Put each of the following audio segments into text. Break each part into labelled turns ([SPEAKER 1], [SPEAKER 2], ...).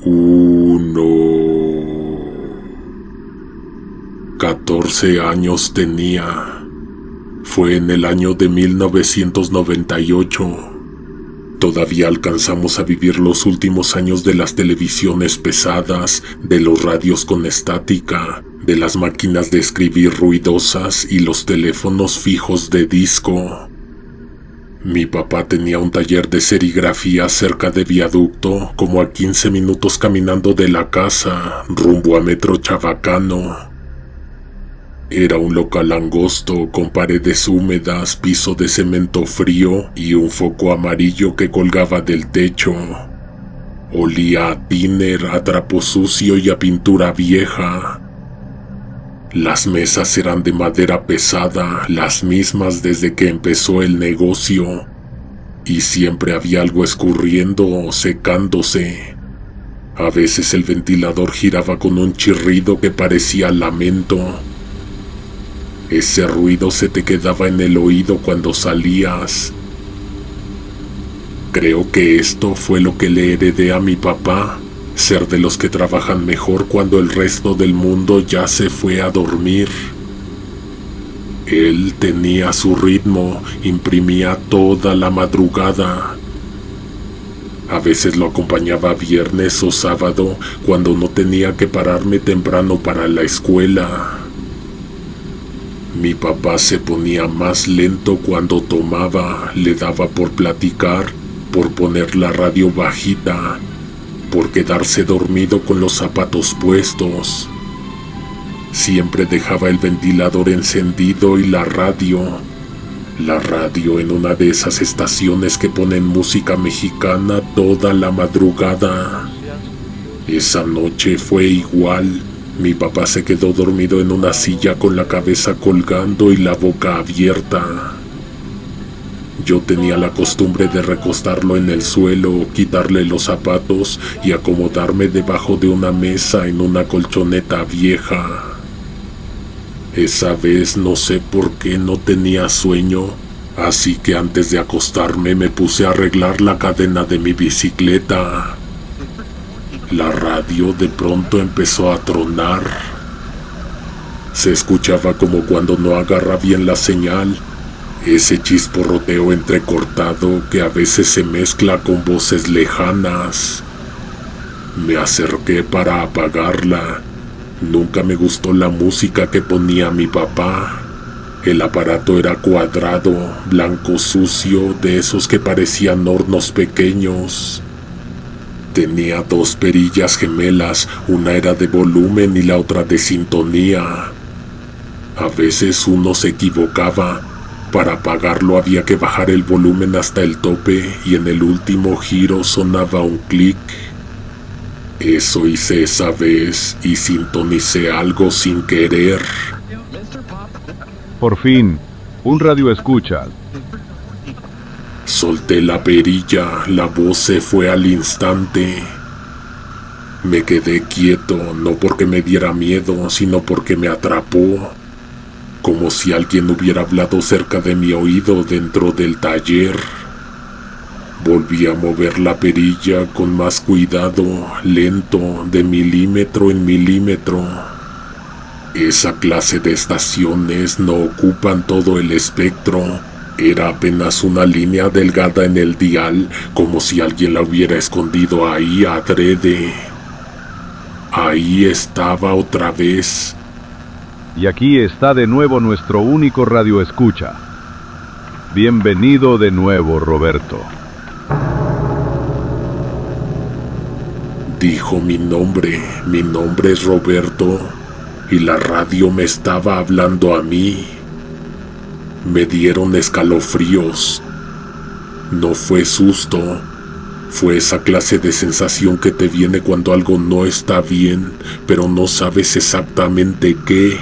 [SPEAKER 1] 1. 14 años tenía. Fue en el año de 1998. Todavía alcanzamos a vivir los últimos años de las televisiones pesadas, de los radios con estática, de las máquinas de escribir ruidosas y los teléfonos fijos de disco. Mi papá tenía un taller de serigrafía cerca de Viaducto, como a 15 minutos caminando de la casa, rumbo a Metro Chabacano. Era un local angosto, con paredes húmedas, piso de cemento frío y un foco amarillo que colgaba del techo. Olía a tiner, a trapo sucio y a pintura vieja. Las mesas eran de madera pesada, las mismas desde que empezó el negocio, y siempre había algo escurriendo o secándose. A veces el ventilador giraba con un chirrido que parecía lamento. Ese ruido se te quedaba en el oído cuando salías. Creo que esto fue lo que le heredé a mi papá. Ser de los que trabajan mejor cuando el resto del mundo ya se fue a dormir. Él tenía su ritmo, imprimía toda la madrugada. A veces lo acompañaba viernes o sábado cuando no tenía que pararme temprano para la escuela. Mi papá se ponía más lento cuando tomaba, le daba por platicar, por poner la radio bajita, por quedarse dormido con los zapatos puestos. Siempre dejaba el ventilador encendido y la radio en una de esas estaciones que ponen música mexicana toda la madrugada. Esa noche fue igual. Mi papá se quedó dormido en una silla con la cabeza colgando y la boca abierta. Yo tenía la costumbre de recostarlo en el suelo, quitarle los zapatos y acomodarme debajo de una mesa en una colchoneta vieja. Esa vez no sé por qué no tenía sueño, así que antes de acostarme me puse a arreglar la cadena de mi bicicleta. La radio de pronto empezó a tronar. Se escuchaba como cuando no agarra bien la señal. Ese chisporroteo entrecortado que a veces se mezcla con voces lejanas. Me acerqué para apagarla. Nunca me gustó la música que ponía mi papá. El aparato era cuadrado, blanco sucio, de esos que parecían hornos pequeños. Tenía dos perillas gemelas, una era de volumen y la otra de sintonía. A veces uno se equivocaba. Para apagarlo había que bajar el volumen hasta el tope y en el último giro sonaba un clic. Eso hice esa vez y sintonicé algo sin querer.
[SPEAKER 2] Por fin, un radioescucha.
[SPEAKER 1] Solté la perilla, la voz se fue al instante. Me quedé quieto, no porque me diera miedo, sino porque me atrapó. Como si alguien hubiera hablado cerca de mi oído dentro del taller. Volví a mover la perilla con más cuidado, lento, de milímetro en milímetro. Esa clase de estaciones no ocupan todo el espectro. Era apenas una línea delgada en el dial, como si alguien la hubiera escondido ahí adrede. Ahí estaba otra vez.
[SPEAKER 2] Y aquí está de nuevo nuestro único radioescucha. Bienvenido de nuevo, Roberto.
[SPEAKER 1] Dijo mi nombre es Roberto, y la radio me estaba hablando a mí. Me dieron escalofríos. No fue susto, fue esa clase de sensación que te viene cuando algo no está bien, pero no sabes exactamente qué.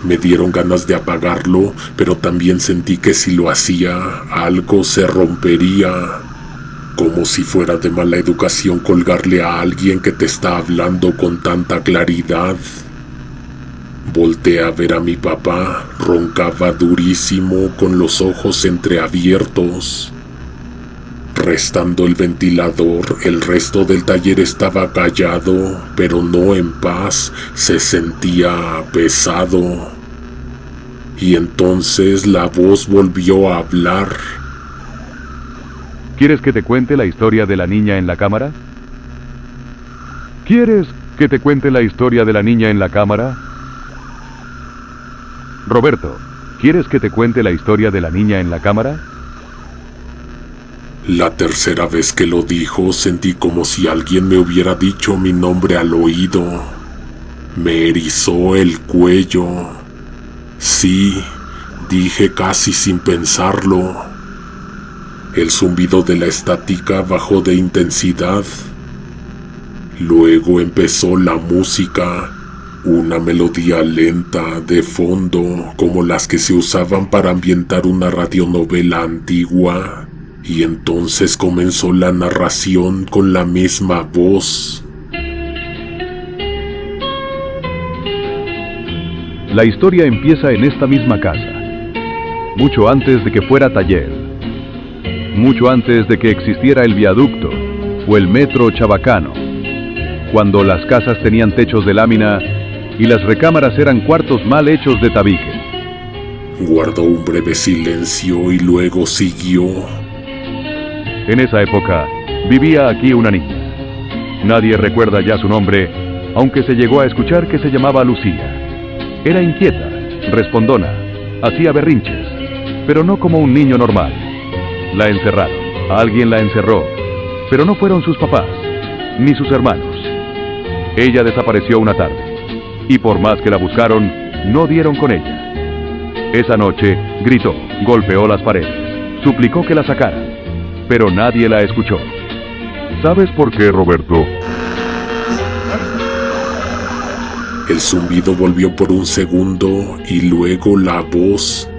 [SPEAKER 1] Me dieron ganas de apagarlo, pero también sentí que si lo hacía, algo se rompería. Como si fuera de mala educación colgarle a alguien que te está hablando con tanta claridad. Volteé a ver a mi papá, roncaba durísimo con los ojos entreabiertos. Restando el ventilador, el resto del taller estaba callado, pero no en paz, se sentía pesado. Y entonces la voz volvió a hablar.
[SPEAKER 2] ¿Quieres que te cuente la historia de la niña en la cámara? ¿Quieres que te cuente la historia de la niña en la cámara? Roberto, ¿quieres que te cuente la historia de la niña en la cámara?
[SPEAKER 1] La tercera vez que lo dijo, sentí como si alguien me hubiera dicho mi nombre al oído. Me erizó el cuello. Sí, dije casi sin pensarlo. El zumbido de la estática bajó de intensidad. Luego empezó la música, una melodía lenta de fondo, como las que se usaban para ambientar una radionovela antigua. Y entonces comenzó la narración con la misma voz.
[SPEAKER 2] La historia empieza en esta misma casa, mucho antes de que fuera taller, mucho antes de que existiera el viaducto o el metro chabacano, cuando las casas tenían techos de lámina y las recámaras eran cuartos mal hechos de tabique.
[SPEAKER 1] Guardó un breve silencio y luego siguió.
[SPEAKER 2] En esa época vivía aquí una niña. Nadie recuerda ya su nombre, aunque se llegó a escuchar que se llamaba Lucía. Era inquieta, respondona, hacía berrinches, pero no como un niño normal. La encerraron, alguien la encerró, pero no fueron sus papás, ni sus hermanos. Ella desapareció una tarde, y por más que la buscaron, no dieron con ella. Esa noche, gritó, golpeó las paredes, suplicó que la sacaran, pero nadie la escuchó. ¿Sabes por qué, Roberto?
[SPEAKER 1] El zumbido volvió por un segundo y luego la voz.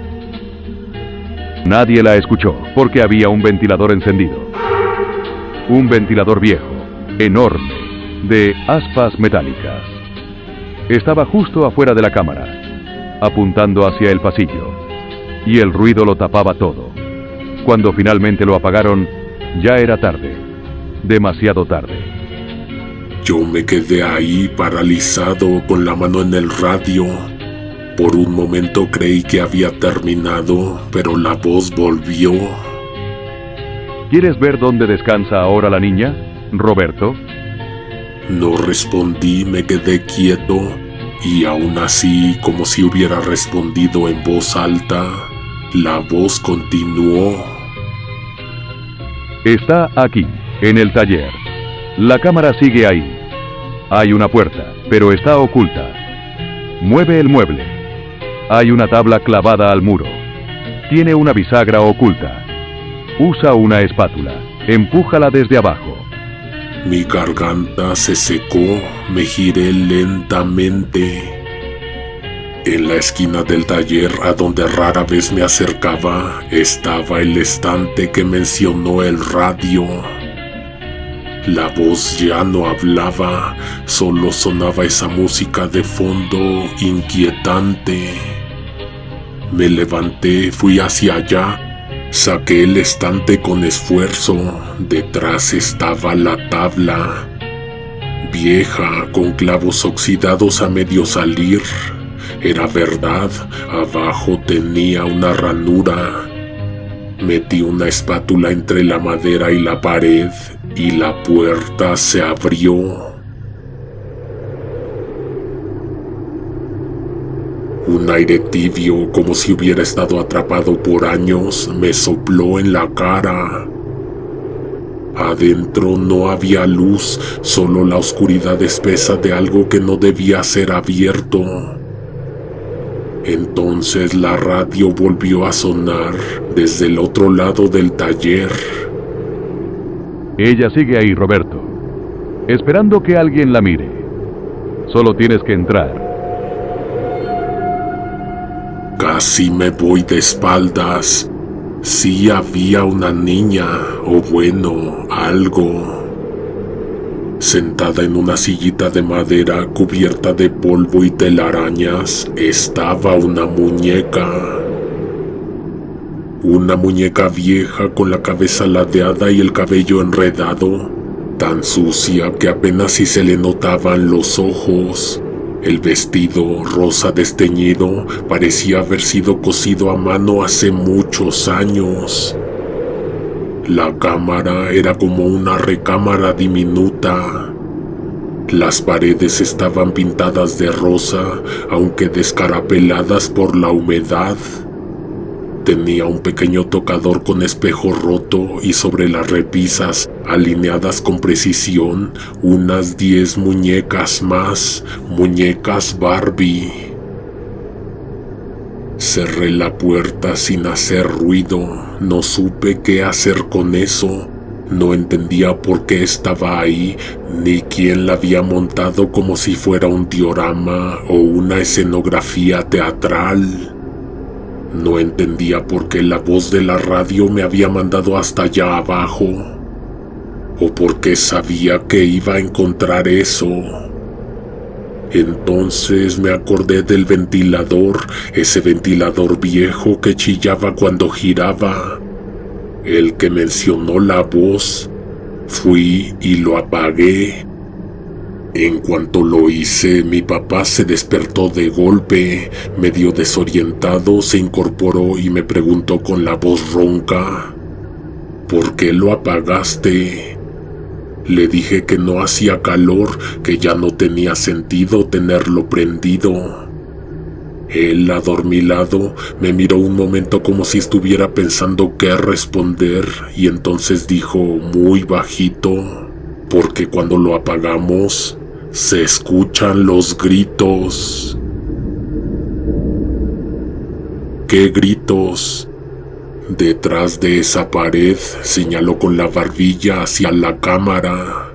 [SPEAKER 2] Nadie la escuchó porque había un ventilador encendido. Un ventilador viejo, enorme, de aspas metálicas. Estaba justo afuera de la cámara, apuntando hacia el pasillo, y el ruido lo tapaba todo. Cuando finalmente lo apagaron, ya era tarde, demasiado tarde.
[SPEAKER 1] Yo me quedé ahí paralizado con la mano en el radio. Por un momento creí que había terminado, pero la voz volvió.
[SPEAKER 2] ¿Quieres ver dónde descansa ahora la niña, Roberto?
[SPEAKER 1] No respondí, me quedé quieto, y aún así, como si hubiera respondido en voz alta, la voz continuó.
[SPEAKER 2] Está aquí, en el taller. La cámara sigue ahí. Hay una puerta, pero está oculta. Mueve el mueble. Hay una tabla clavada al muro. Tiene una bisagra oculta. Usa una espátula. Empújala desde abajo.
[SPEAKER 1] Mi garganta se secó, me giré lentamente. En la esquina del taller, a donde rara vez me acercaba, estaba el estante que mencionó el radio. La voz ya no hablaba, solo sonaba esa música de fondo inquietante. Me levanté, fui hacia allá, saqué el estante con esfuerzo. Detrás estaba la tabla, vieja, con clavos oxidados a medio salir. Era verdad, abajo tenía una ranura. Metí una espátula entre la madera y la pared, y la puerta se abrió. Un aire tibio, como si hubiera estado atrapado por años, me sopló en la cara. Adentro no había luz, solo la oscuridad espesa de algo que no debía ser abierto. Entonces la radio volvió a sonar desde el otro lado del taller.
[SPEAKER 2] Ella sigue ahí, Roberto, esperando que alguien la mire. Solo tienes que entrar.
[SPEAKER 1] Casi me voy de espaldas. Sí había una niña, o bueno, algo. Sentada en una sillita de madera cubierta de polvo y telarañas, estaba una muñeca. Una muñeca vieja con la cabeza ladeada y el cabello enredado, tan sucia que apenas si se le notaban los ojos. El vestido, rosa desteñido, parecía haber sido cosido a mano hace muchos años. La cámara era como una recámara diminuta. Las paredes estaban pintadas de rosa, aunque descarapeladas por la humedad. Tenía un pequeño tocador con espejo roto y sobre las repisas, alineadas con precisión, unas 10 muñecas más, muñecas Barbie. Cerré la puerta sin hacer ruido, no supe qué hacer con eso. No entendía por qué estaba ahí, ni quién la había montado como si fuera un diorama o una escenografía teatral. No entendía por qué la voz de la radio me había mandado hasta allá abajo, o por qué sabía que iba a encontrar eso. Entonces me acordé del ventilador, ese ventilador viejo que chillaba cuando giraba, el que mencionó la voz. Fui y lo apagué. En cuanto lo hice, mi papá se despertó de golpe, medio desorientado, se incorporó y me preguntó con la voz ronca: ¿por qué lo apagaste? Le dije que no hacía calor, que ya no tenía sentido tenerlo prendido. Él, adormilado, me miró un momento como si estuviera pensando qué responder y entonces dijo muy bajito: porque cuando lo apagamos, se escuchan los gritos. ¿Qué gritos? Detrás de esa pared, señaló con la barbilla hacia la cámara.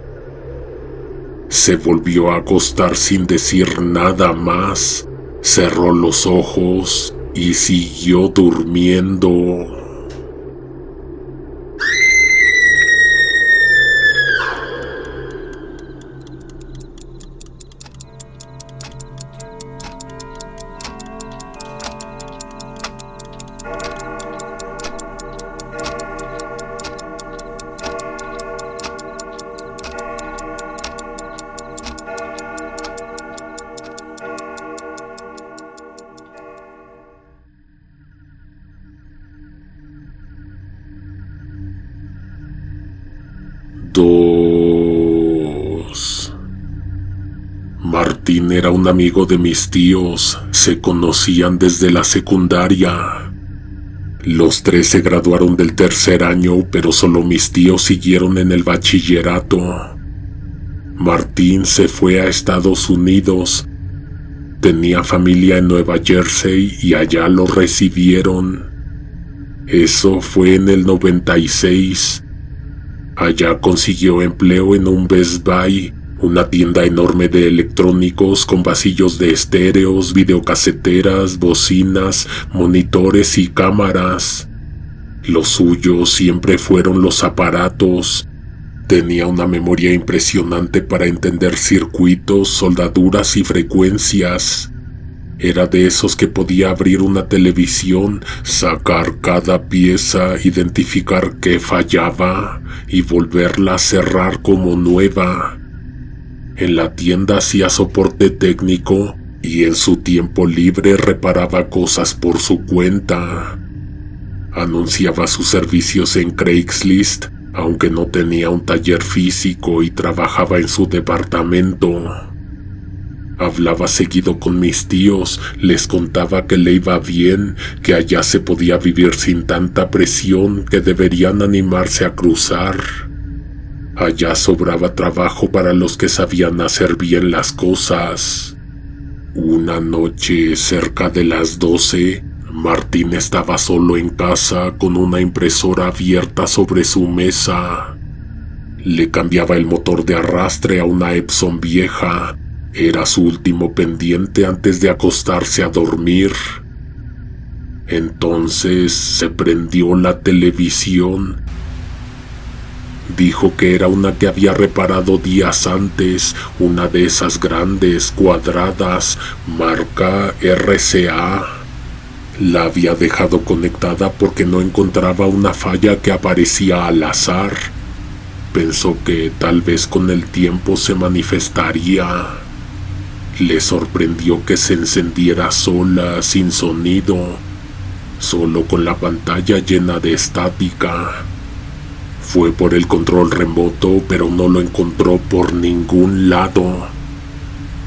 [SPEAKER 1] Se volvió a acostar sin decir nada más, cerró los ojos y siguió durmiendo. Martín era un amigo de mis tíos, se conocían desde la secundaria. Los tres se graduaron del tercer año, pero solo mis tíos siguieron en el bachillerato. Martín se fue a Estados Unidos. Tenía familia en Nueva Jersey y allá lo recibieron. Eso fue en el 96. Allá consiguió empleo en un Best Buy, una tienda enorme de electrónicos con pasillos de estéreos, videocaseteras, bocinas, monitores y cámaras. Lo suyo siempre fueron los aparatos. Tenía una memoria impresionante para entender circuitos, soldaduras y frecuencias. Era de esos que podía abrir una televisión, sacar cada pieza, identificar qué fallaba y volverla a cerrar como nueva. En la tienda hacía soporte técnico y en su tiempo libre reparaba cosas por su cuenta. Anunciaba sus servicios en Craigslist, aunque no tenía un taller físico y trabajaba en su departamento. Hablaba seguido con mis tíos, les contaba que le iba bien, que allá se podía vivir sin tanta presión, que deberían animarse a cruzar. Allá sobraba trabajo para los que sabían hacer bien las cosas. Una noche, cerca de las 12, Martín estaba solo en casa con una impresora abierta sobre su mesa. Le cambiaba el motor de arrastre a una Epson vieja. Era su último pendiente antes de acostarse a dormir. Entonces se prendió la televisión. Dijo que era una que había reparado días antes, una de esas grandes, cuadradas, marca RCA. La había dejado conectada porque no encontraba una falla que aparecía al azar. Pensó que tal vez con el tiempo se manifestaría. Le sorprendió que se encendiera sola, sin sonido, solo con la pantalla llena de estática. Fue por el control remoto, pero no lo encontró por ningún lado.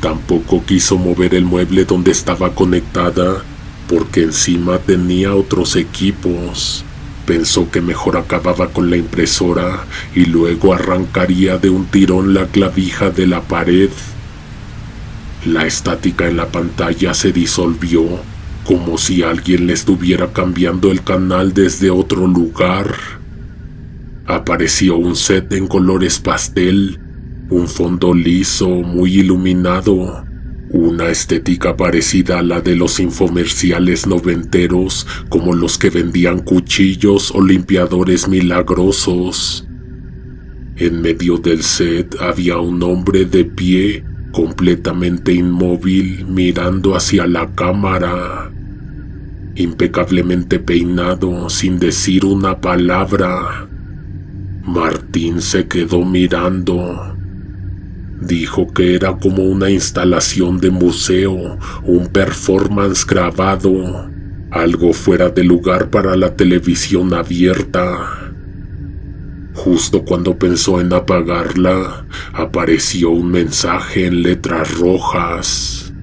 [SPEAKER 1] Tampoco quiso mover el mueble donde estaba conectada, porque encima tenía otros equipos. Pensó que mejor acababa con la impresora y luego arrancaría de un tirón la clavija de la pared. La estática en la pantalla se disolvió, como si alguien le estuviera cambiando el canal desde otro lugar. Apareció un set en colores pastel, un fondo liso muy iluminado, una estética parecida a la de los infomerciales noventeros, como los que vendían cuchillos o limpiadores milagrosos. En medio del set había un hombre de pie, completamente inmóvil, mirando hacia la cámara. Impecablemente peinado, sin decir una palabra. Martín se quedó mirando. Dijo que era como una instalación de museo, un performance grabado, algo fuera de lugar para la televisión abierta. Justo cuando pensó en apagarla, apareció un mensaje en letras rojas.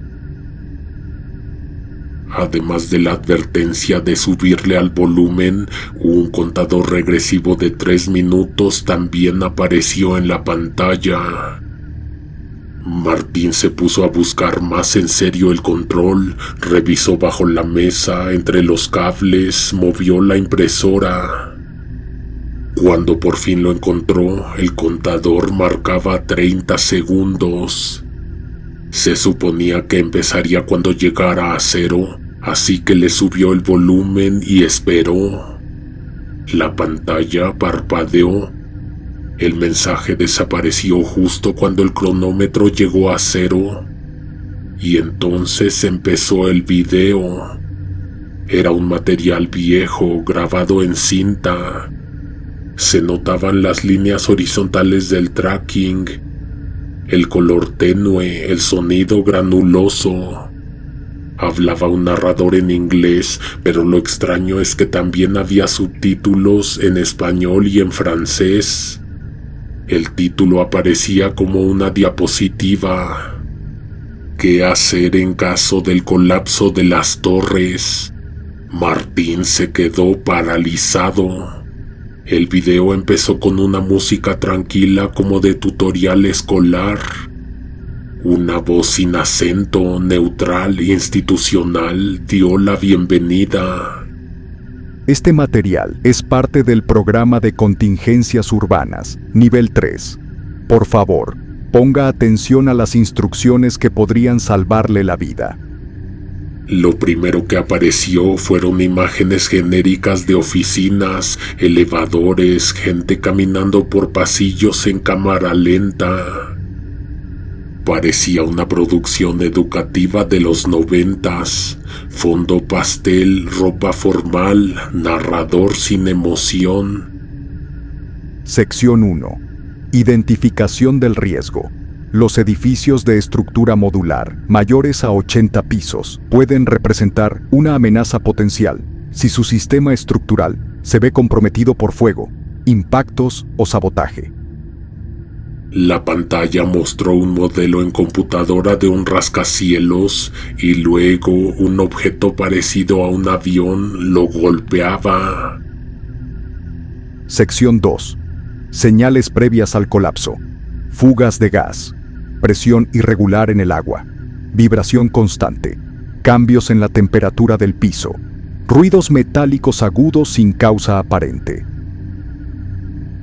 [SPEAKER 1] Además de la advertencia de subirle al volumen, un contador regresivo de 3 minutos también apareció en la pantalla. Martín se puso a buscar más en serio el control, revisó bajo la mesa, entre los cables, movió la impresora. Cuando por fin lo encontró, el contador marcaba 30 segundos. Se suponía que empezaría cuando llegara a 0, así que le subió el volumen y esperó. La pantalla parpadeó. El mensaje desapareció justo cuando el cronómetro llegó a 0. Y entonces empezó el video. Era un material viejo, grabado en cinta. Se notaban las líneas horizontales del tracking, el color tenue, el sonido granuloso. Hablaba un narrador en inglés, pero lo extraño es que también había subtítulos en español y en francés. El título aparecía como una diapositiva. ¿Qué hacer en caso del colapso de las torres? Martín se quedó paralizado. El video empezó con una música tranquila como de tutorial escolar. Una voz sin acento, neutral e institucional, dio la bienvenida.
[SPEAKER 3] Este material es parte del programa de contingencias urbanas, nivel 3. Por favor, ponga atención a las instrucciones que podrían salvarle la vida.
[SPEAKER 1] Lo primero que apareció fueron imágenes genéricas de oficinas, elevadores, gente caminando por pasillos en cámara lenta. Parecía una producción educativa de los 90s, fondo pastel, ropa formal, narrador sin emoción.
[SPEAKER 3] Sección 1. Identificación del riesgo. Los edificios de estructura modular, mayores a 80 pisos, pueden representar una amenaza potencial si su sistema estructural se ve comprometido por fuego, impactos o sabotaje.
[SPEAKER 1] La pantalla mostró un modelo en computadora de un rascacielos y luego un objeto parecido a un avión lo golpeaba.
[SPEAKER 3] Sección 2. Señales previas al colapso. Fugas de gas. Presión irregular en el agua. Vibración constante. Cambios en la temperatura del piso. Ruidos metálicos agudos sin causa aparente.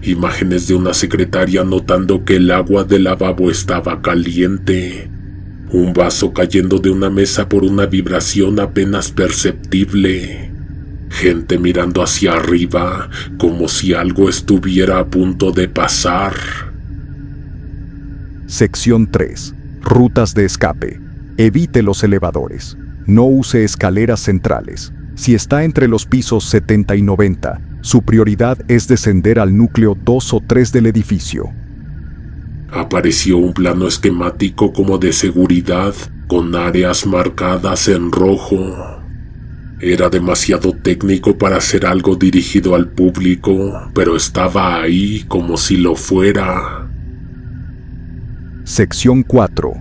[SPEAKER 1] Imágenes de una secretaria notando que el agua del lavabo estaba caliente. Un vaso cayendo de una mesa por una vibración apenas perceptible. Gente mirando hacia arriba, como si algo estuviera a punto de pasar.
[SPEAKER 3] Sección 3. Rutas de escape. Evite los elevadores. No use escaleras centrales. Si está entre los pisos 70 y 90, su prioridad es descender al núcleo 2 o 3 del edificio.
[SPEAKER 1] Apareció un plano esquemático como de seguridad, con áreas marcadas en rojo. Era demasiado técnico para ser algo dirigido al público, pero estaba ahí como si lo fuera.
[SPEAKER 3] Sección 4.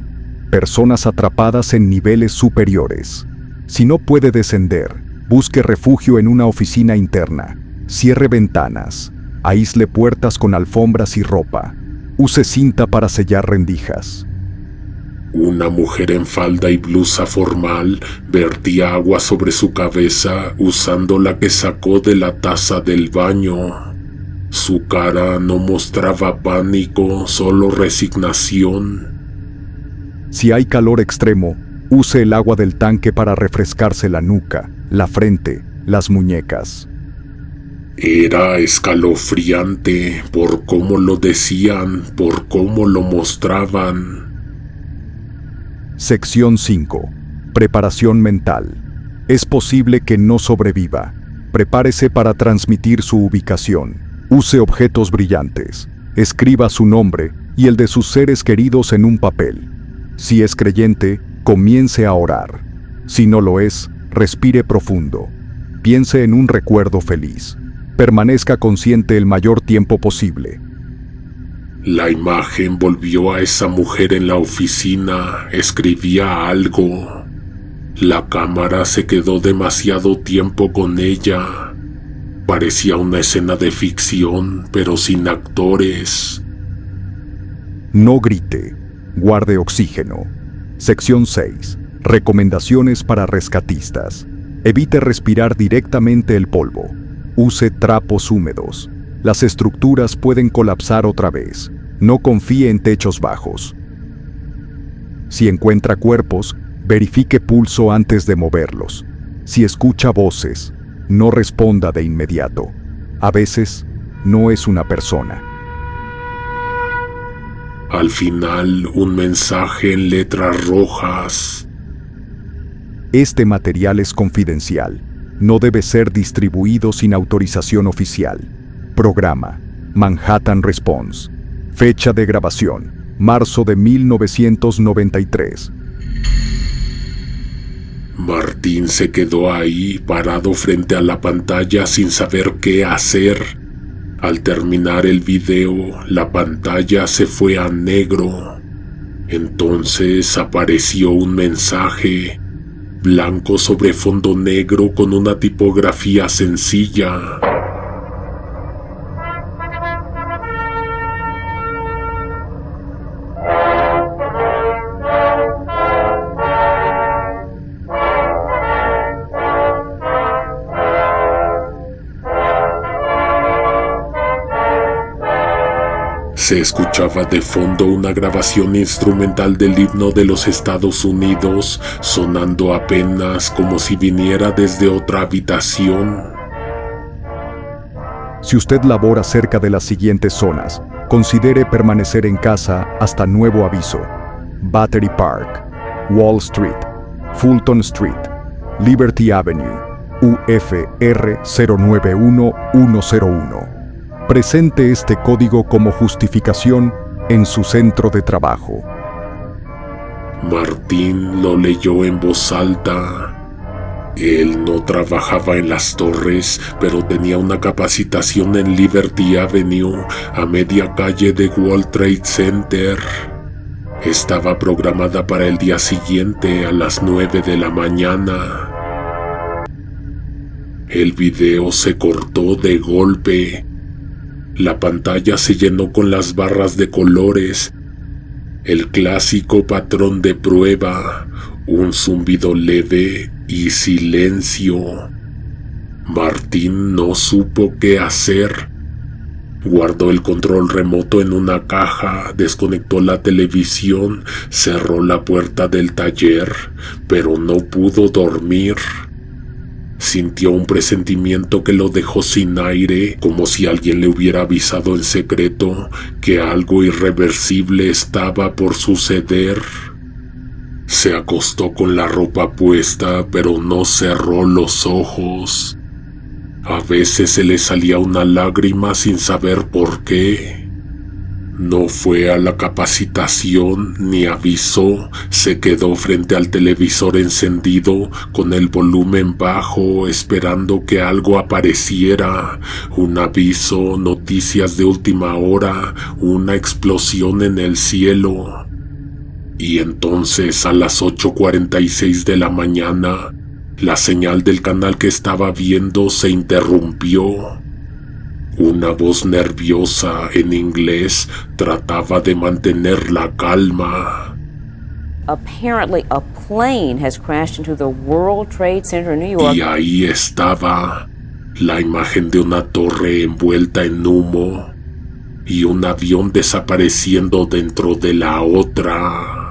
[SPEAKER 3] Personas atrapadas en niveles superiores. Si no puede descender, busque refugio en una oficina interna. Cierre ventanas. Aísle puertas con alfombras y ropa. Use cinta para sellar rendijas.
[SPEAKER 1] Una mujer en falda y blusa formal vertía agua sobre su cabeza usando la que sacó de la taza del baño. Su cara no mostraba pánico, solo resignación.
[SPEAKER 3] Si hay calor extremo, use el agua del tanque para refrescarse la nuca, la frente, las muñecas.
[SPEAKER 1] Era escalofriante por cómo lo decían, por cómo lo mostraban.
[SPEAKER 3] Sección 5. Preparación mental. Es posible que no sobreviva. Prepárese para transmitir su ubicación. Use objetos brillantes. Escriba su nombre y el de sus seres queridos en un papel. Si es creyente, comience a orar. Si no lo es, respire profundo. Piense en un recuerdo feliz. Permanezca consciente el mayor tiempo posible.
[SPEAKER 1] La imagen volvió a esa mujer en la oficina. Escribía algo. La cámara se quedó demasiado tiempo con ella. Parecía una escena de ficción, pero sin actores.
[SPEAKER 3] No grite. Guarde oxígeno. Sección 6. Recomendaciones para rescatistas. Evite respirar directamente el polvo. Use trapos húmedos. Las estructuras pueden colapsar otra vez. No confíe en techos bajos. Si encuentra cuerpos, verifique pulso antes de moverlos. Si escucha voces, no responda de inmediato. A veces, no es una persona.
[SPEAKER 1] Al final, un mensaje en letras rojas.
[SPEAKER 3] Este material es confidencial. No debe ser distribuido sin autorización oficial. Programa: Manhattan Response. Fecha de grabación: marzo de 1993.
[SPEAKER 1] Martín se quedó ahí, parado frente a la pantalla sin saber qué hacer. Al terminar el video, la pantalla se fue a negro. Entonces apareció un mensaje, blanco sobre fondo negro con una tipografía sencilla. Se escuchaba de fondo una grabación instrumental del himno de los Estados Unidos, sonando apenas como si viniera desde otra habitación.
[SPEAKER 3] Si usted labora cerca de las siguientes zonas, considere permanecer en casa hasta nuevo aviso: Battery Park, Wall Street, Fulton Street, Liberty Avenue, UFR 091101. Presente este código como justificación en su centro de trabajo.
[SPEAKER 1] Martín lo leyó en voz alta. Él no trabajaba en las torres, pero tenía una capacitación en Liberty Avenue, a media calle de World Trade Center. Estaba programada para el día siguiente a las 9 de la mañana. El video se cortó de golpe. La pantalla se llenó con las barras de colores, el clásico patrón de prueba, un zumbido leve y silencio. Martín no supo qué hacer. Guardó el control remoto en una caja, desconectó la televisión, cerró la puerta del taller, pero no pudo dormir. Sintió un presentimiento que lo dejó sin aire, como si alguien le hubiera avisado en secreto que algo irreversible estaba por suceder. Se acostó con la ropa puesta, pero no cerró los ojos. A veces se le salía una lágrima sin saber por qué. No fue a la capacitación ni avisó, se quedó frente al televisor encendido con el volumen bajo esperando que algo apareciera, un aviso, noticias de última hora, una explosión en el cielo. Y entonces a las 8:46 de la mañana, la señal del canal que estaba viendo se interrumpió. Una voz nerviosa en inglés trataba de mantener la calma.
[SPEAKER 4] Apparently a plane has crashed into the World Trade Center in New York.
[SPEAKER 1] Y ahí estaba la imagen de una torre envuelta en humo y un avión desapareciendo dentro de la otra.